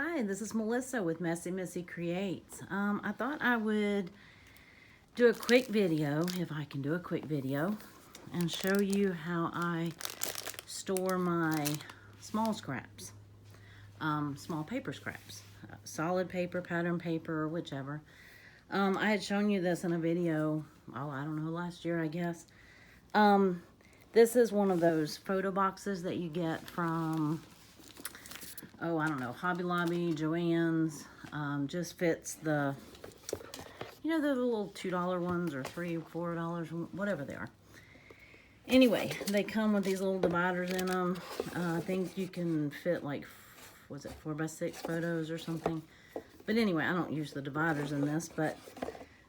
Hi, this is Melissa with Messy Missy Creates. I thought I would do a quick video, if I can do a quick video, and show you how I store my small scraps, small paper scraps, solid paper, pattern paper, or whichever. I had shown you this in a video, I don't know, last year, I guess. This is one of those photo boxes that you get from, I don't know, Hobby Lobby, Joann's. Just fits the, the little $2 ones or $3, $4, whatever they are. Anyway, they come with these little dividers in them. I think you can fit like, was it 4x6 photos or something? But anyway, I don't use the dividers in this, but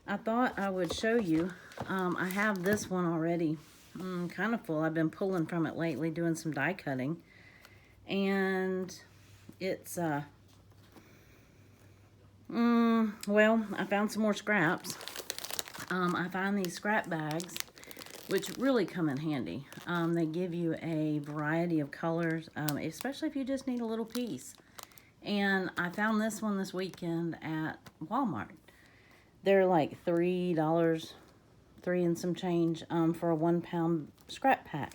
I thought I would show you. I have this one already kind of full. I've been pulling from it lately, doing some die cutting. And it's, well, I found some more scraps. I find these scrap bags, which really come in handy. They give you a variety of colors, especially if you just need a little piece. And I found this one this weekend at Walmart. They're like $3, 3 and some change, for a 1-pound scrap pack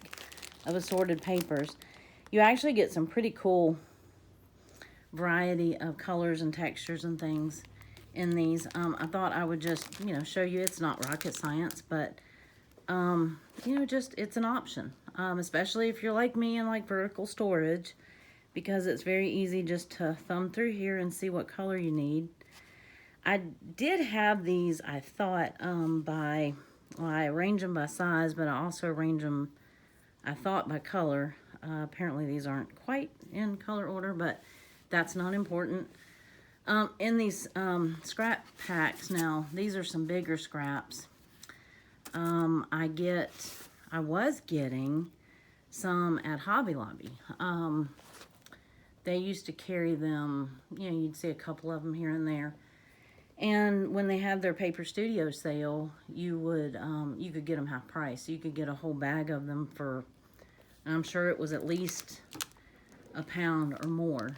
of assorted papers. You actually get some pretty cool variety of colors and textures and things in these. I thought I would just, show you. It's not rocket science, but, just it's an option, especially if you're like me and like vertical storage, because it's very easy just to thumb through here and see what color you need. I did have these, I thought, I arrange them by size, but I also arrange them, I thought, by color. Apparently these aren't quite in color order, but that's not important. In these scrap packs now, these are some bigger scraps. I was getting some at Hobby Lobby. They used to carry them, you'd see a couple of them here and there. And when they had their Paper Studio sale, you could get them half price. You could get a whole bag of them for, I'm sure it was at least a pound or more.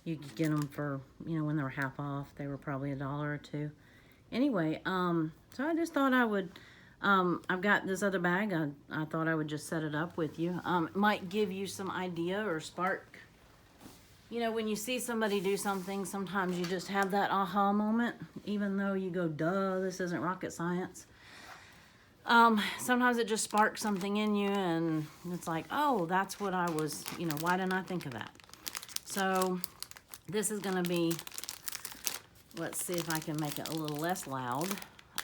You could get them for, when they were half off, they were probably $1 or $2. Anyway, so I just thought I would, I've got this other bag. I thought I would just set it up with you. It might give you some idea or spark. When you see somebody do something, sometimes you just have that aha moment, even though you go, duh, this isn't rocket science. Sometimes it just sparks something in you, and it's like, oh, that's what I was, why didn't I think of that? So this is going to be, let's see if I can make it a little less loud.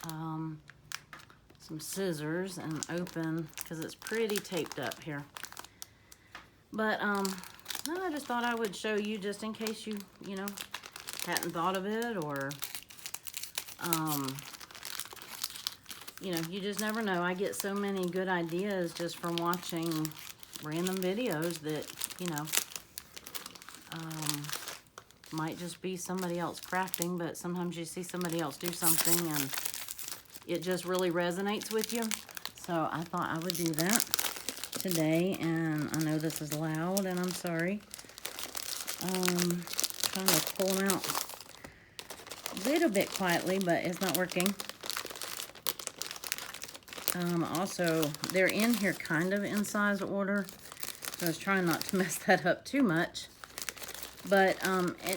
Some scissors and open, because it's pretty taped up here. But, I just thought I would show you just in case you, hadn't thought of it, or, you just never know. I get so many good ideas just from watching random videos that, might just be somebody else crafting, but sometimes you see somebody else do something and it just really resonates with you. So I thought I would do that today, and I know this is loud, and I'm sorry. Trying to pull them out a little bit quietly, but it's not working. Also, they're in here kind of in size order, so I was trying not to mess that up too much. But,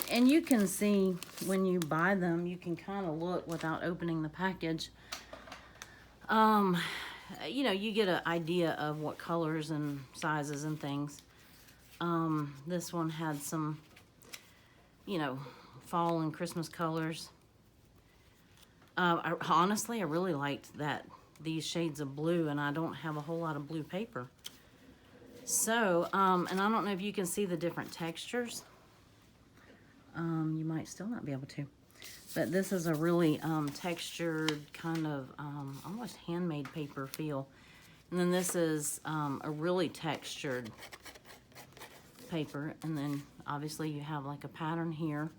and you can see when you buy them, you can kind of look without opening the package. You get an idea of what colors and sizes and things. This one had some, fall and Christmas colors. Honestly, I really liked these shades of blue, and I don't have a whole lot of blue paper. So, and I don't know if you can see the different textures. You might still not be able to. But this is a really textured kind of almost handmade paper feel. And then this is a really textured paper. And then obviously you have like a pattern here.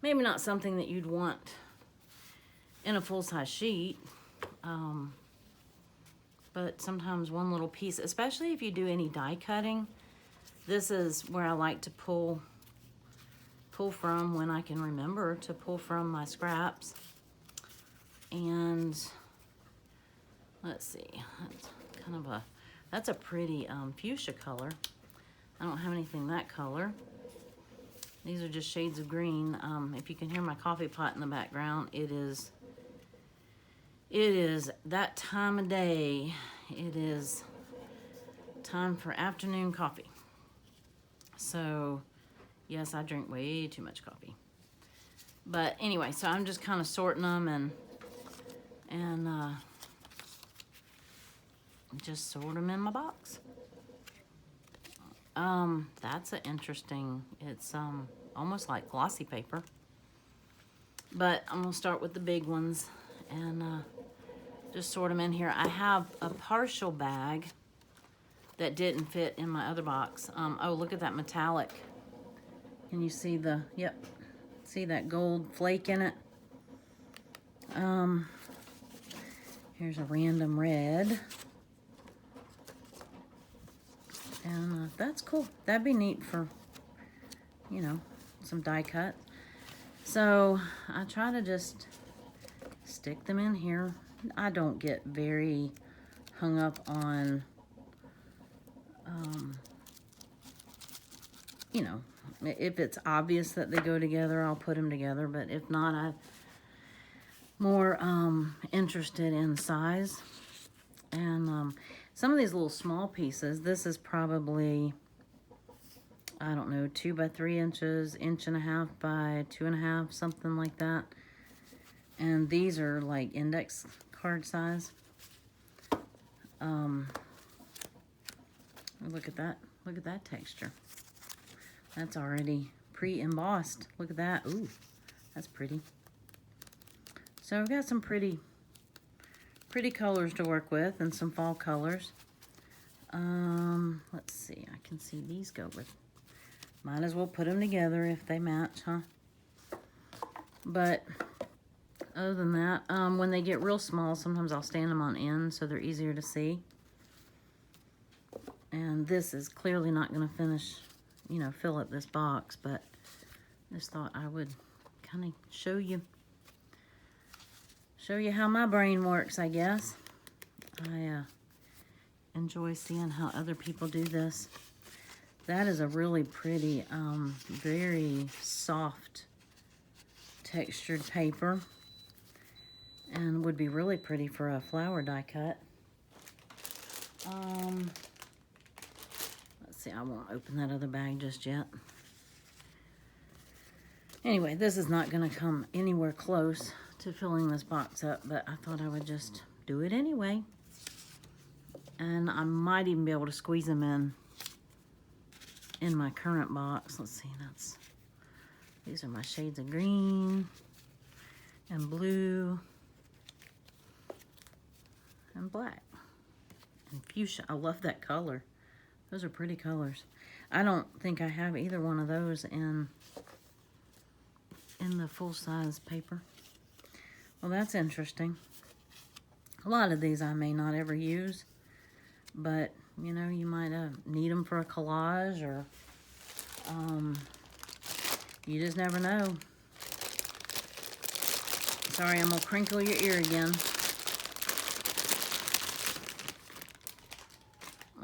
Maybe not something that you'd want in a full-size sheet. But sometimes one little piece, especially if you do any die cutting, This is where I like to pull from when I can remember to pull from my scraps. And let's see, that's kind of that's a pretty fuchsia color. I don't have anything that color. These are just shades of green. If you can hear my coffee pot in the background, it is that time of day. It is time for afternoon coffee. So yes, I drink way too much coffee. But anyway, so I'm just kind of sorting them and just sort them in my box. That's an interesting, it's almost like glossy paper. But I'm gonna start with the big ones and just sort them in here. I have a partial bag that didn't fit in my other box. Oh, look at that metallic. Can you see the, yep, see that gold flake in it? Here's a random red. And that's cool. That'd be neat for, you know, some die cut. So I try to just stick them in here. I don't get very hung up on, you know, if it's obvious that they go together, I'll put them together. But if not, I'm more interested in size. And some of these little small pieces, this is probably, I don't know, 2 by 3 inches, 1.5 by 2.5, something like that. And these are like index card size. Look at that. Look at that texture. That's already pre-embossed. Look at that. Ooh, that's pretty. So I've got some pretty colors to work with and some fall colors. Let's see. I can see these go with. Might as well put them together if they match, huh? But other than that, when they get real small, sometimes I'll stand them on end so they're easier to see. And this is clearly not going to finish, you know, fill up this box, but just thought I would kind of show you how my brain works, I guess. I enjoy seeing how other people do this. That is a really pretty, very soft textured paper, and would be really pretty for a flower die cut. Let's see, I won't open that other bag just yet. Anyway, this is not going to come anywhere close to filling this box up, but I thought I would just do it anyway. And I might even be able to squeeze them in my current box. Let's see, these are my shades of green and blue and black and fuchsia. I love that color. Those are pretty colors. I don't think I have either one of those in the full-size paper. Well, that's interesting. A lot of these I may not ever use, but you know, you might need them for a collage, or you just never know. Sorry, I'm gonna crinkle your ear again.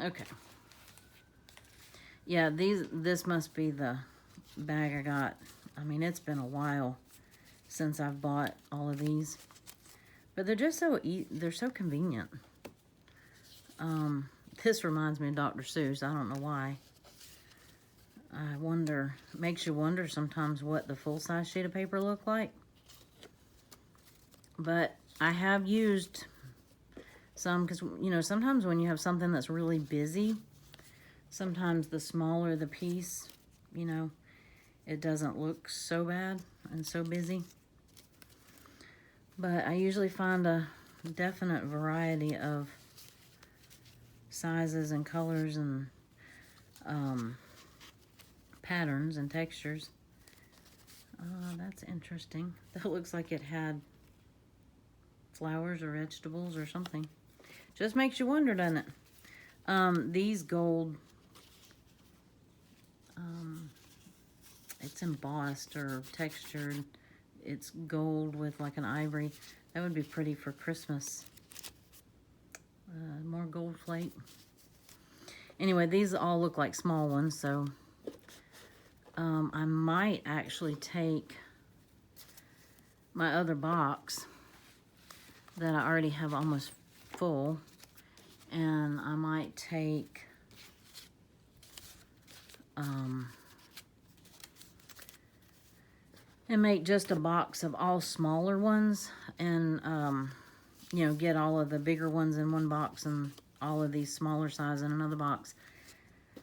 Okay. Yeah, this must be the bag I got. I mean, it's been a while since I've bought all of these, but they're just they're so convenient. This reminds me of Dr. Seuss. I don't know why. I wonder, makes you wonder sometimes what the full-size sheet of paper looked like. But I have used some, because, you know, sometimes when you have something that's really busy, sometimes the smaller the piece, you know, it doesn't look so bad and so busy. But I usually find a definite variety of sizes and colors and patterns and textures. That's interesting. That looks like it had flowers or vegetables or something. Just makes you wonder, doesn't it? These gold it's embossed or textured. It's gold with like an ivory. That would be pretty for Christmas. More gold flake. Anyway, these all look like small ones, so I might actually take my other box that I already have almost full, and I might take and make just a box of all smaller ones, and you know, get all of the bigger ones in one box and all of these smaller size in another box,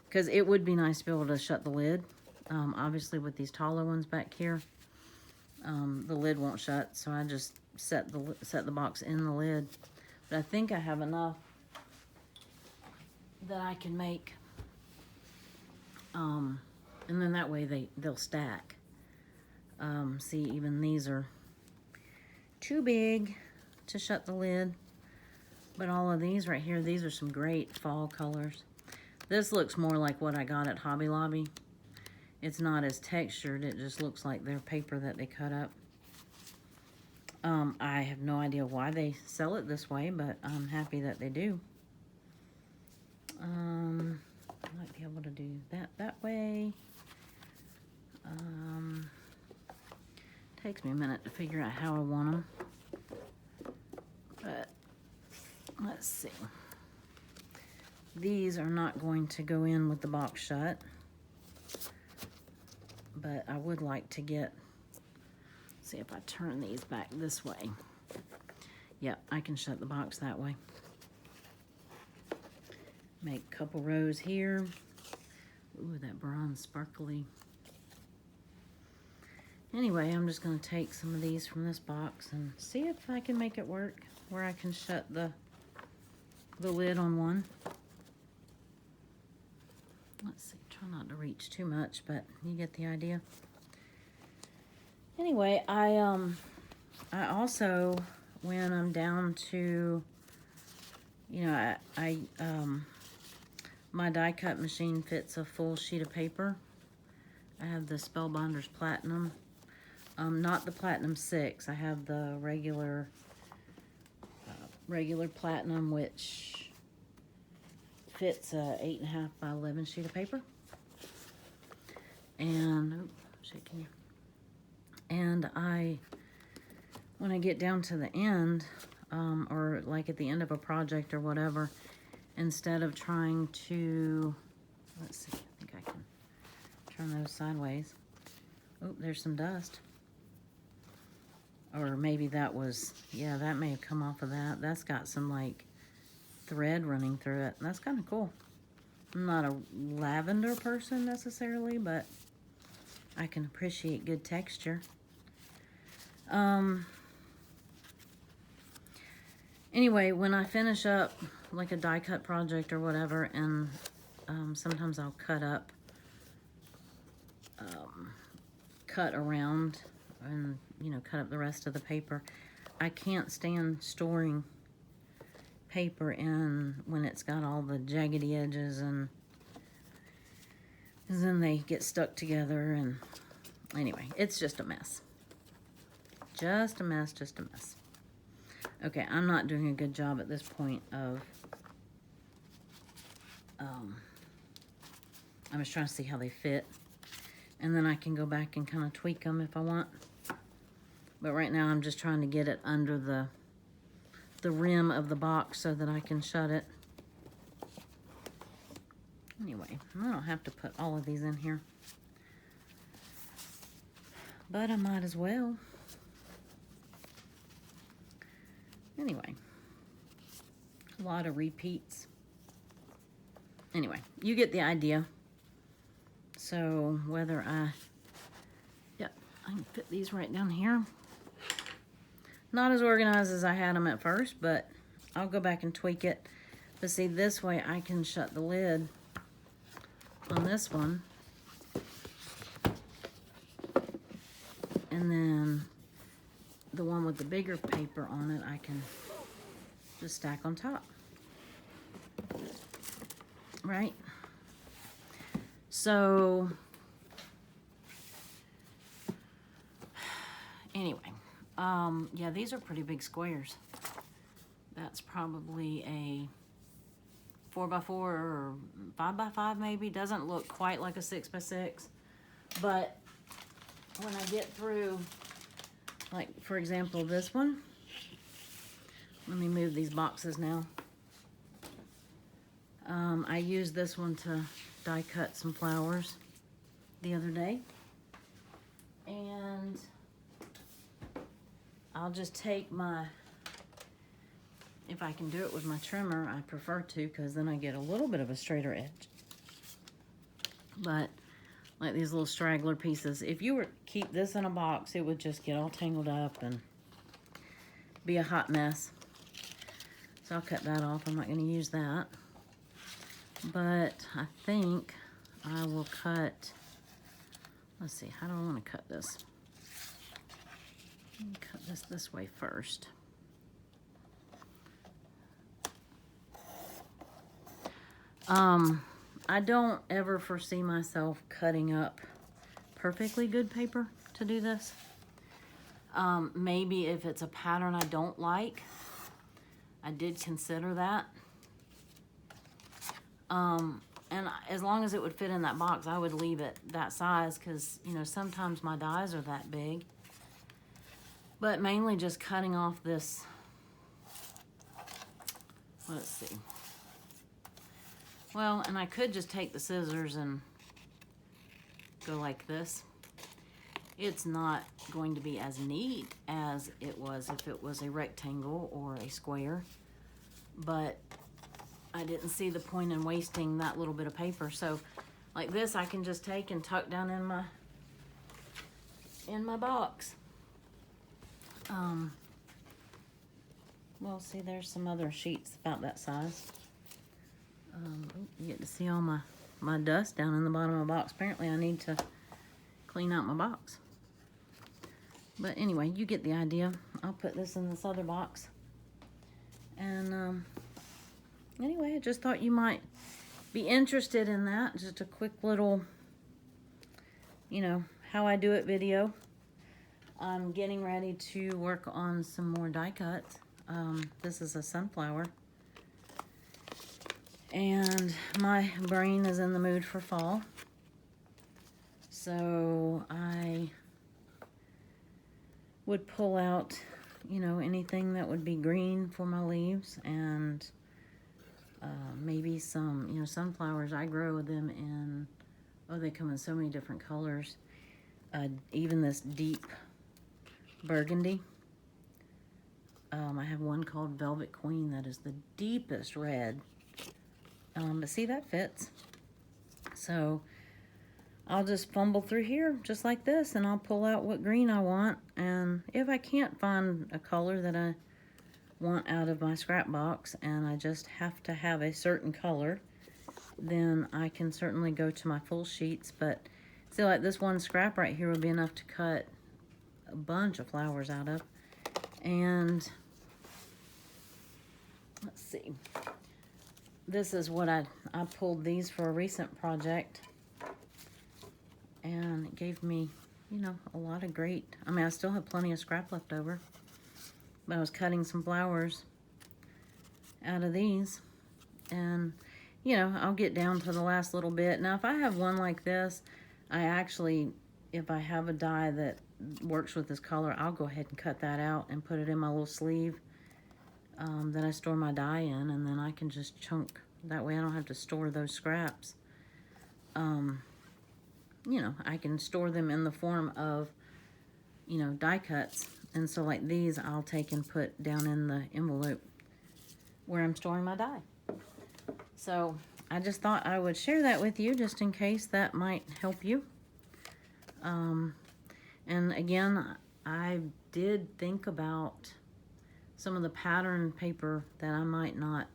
because it would be nice to be able to shut the lid. Obviously with these taller ones back here, the lid won't shut, so I just set the box in the lid. But I think I have enough that I can make, and then that way they'll stack. See, even these are too big to shut the lid, but all of these right here, these are some great fall colors. This looks more like what I got at Hobby Lobby. It's not as textured, it just looks like their paper that they cut up. I have no idea why they sell it this way, but I'm happy that they do. I might be able to do that way. Takes me a minute to figure out how I want them. But let's see. These are not going to go in with the box shut, but I would like to get, see if I turn these back this way. Yep, I can shut the box that way. Make a couple rows here. Ooh, that bronze sparkly. Anyway, I'm just going to take some of these from this box and see if I can make it work where I can shut the lid on one. Let's see, try not to reach too much, but you get the idea. Anyway, I also, when I'm down to, you know, my die cut machine fits a full sheet of paper. I have the Spellbinders Platinum. Not the Platinum 6. I have the regular Platinum, which fits a 8.5 by 11 sheet of paper. And, oh, shaking you. And when I get down to the end, or like at the end of a project or whatever, instead of trying to, let's see, I think I can turn those sideways. Oh, there's some dust. Or maybe that was, yeah, that may have come off of that. That's got some like thread running through it. That's kind of cool. I'm not a lavender person necessarily, but I can appreciate good texture. Anyway, when I finish up like a die cut project or whatever, and sometimes I'll cut around and, you know, cut up the rest of the paper. I can't stand storing paper in when it's got all the jaggedy edges, and then they get stuck together, and anyway, it's just a mess. Just a mess, just a mess. Okay, I'm not doing a good job at this point of, I'm just trying to see how they fit, and then I can go back and kind of tweak them if I want. But right now I'm just trying to get it under the rim of the box so that I can shut it. Anyway, I don't have to put all of these in here, but I might as well. Anyway, a lot of repeats. Anyway, you get the idea. So whether yep, I can fit these right down here. Not as organized as I had them at first, but I'll go back and tweak it. But see, this way I can shut the lid on this one. And then the one with the bigger paper on it, I can just stack on top. Right? So anyway, yeah, these are pretty big squares. That's probably a 4x4 or 5x5 maybe. Doesn't look quite like a 6x6, but when I get through, like for example this one, let me move these boxes now. I used this one to die cut some flowers the other day, and I'll just take my, if I can do it with my trimmer, I prefer to, because then I get a little bit of a straighter edge. But like these little straggler pieces, if you were to keep this in a box, it would just get all tangled up and be a hot mess. So I'll cut that off. I'm not going to use that. But I think I will cut, let's see, how do I want to cut this? Let me cut this way first. I don't ever foresee myself cutting up perfectly good paper to do this. Maybe if it's a pattern I don't like, I did consider that. And as long as it would fit in that box, I would leave it that size, because, you know, sometimes my dies are that big. But mainly just cutting off this, let's see. Well, and I could just take the scissors and go like this. It's not going to be as neat as it was if it was a rectangle or a square, but I didn't see the point in wasting that little bit of paper. So like this, I can just take and tuck down in my box. Well, see, there's some other sheets about that size. You get to see all my dust down in the bottom of the box. Apparently I need to clean out my box. But anyway, you get the idea. I'll put this in this other box. And anyway, I just thought you might be interested in that. Just a quick little, you know, how I do it video. I'm getting ready to work on some more die cuts. This is a sunflower. And my brain is in the mood for fall. So I would pull out, you know, anything that would be green for my leaves, and maybe some, you know, sunflowers. I grow them in, oh, they come in so many different colors. Even this deep burgundy. I have one called Velvet Queen that is the deepest red. But see, that fits. So I'll just fumble through here just like this, and I'll pull out what green I want. And if I can't find a color that I want out of my scrap box, and I just have to have a certain color, then I can certainly go to my full sheets. But see, like this one scrap right here would be enough to cut a bunch of flowers out of. And let's see. This is what I pulled these for a recent project, and it gave me, you know, a lot of great, I mean, I still have plenty of scrap left over, but I was cutting some flowers out of these, and, you know, I'll get down to the last little bit. Now, if I have one like this, I actually, if I have a die that works with this color, I'll go ahead and cut that out and put it in my little sleeve that I store my dye in, and then I can just chunk. That way I don't have to store those scraps. You know, I can store them in the form of, you know, die cuts. And so like these, I'll take and put down in the envelope where I'm storing my dye. So I just thought I would share that with you, just in case that might help you. And again, I did think about some of the pattern paper that I might not,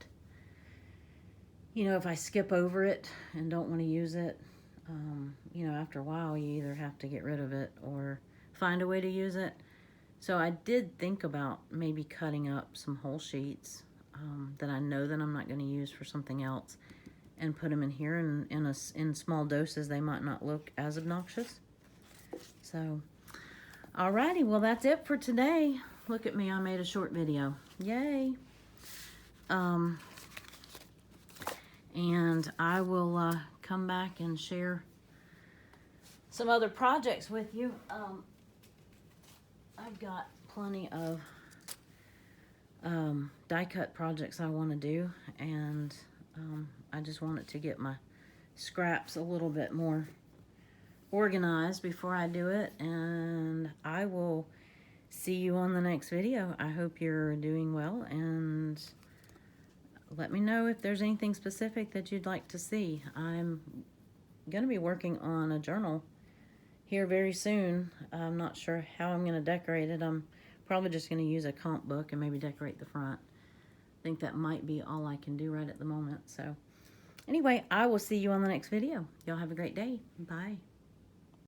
you know, if I skip over it and don't want to use it, you know, after a while you either have to get rid of it or find a way to use it. So I did think about maybe cutting up some whole sheets that I know that I'm not going to use for something else, and put them in here, and in small doses they might not look as obnoxious. So, alrighty, well that's it for today. Look at me, I made a short video. Yay! And I will come back and share some other projects with you. I've got plenty of die cut projects I want to do, and I just wanted to get my scraps a little bit more organized before I do it, and I will see you on the next video. I hope you're doing well, and let me know if there's anything specific that you'd like to see. I'm going to be working on a journal here very soon. I'm not sure how I'm going to decorate it. I'm probably just going to use a comp book and maybe decorate the front. I think that might be all I can do right at the moment. So anyway, I will see you on the next video. Y'all have a great day. Bye.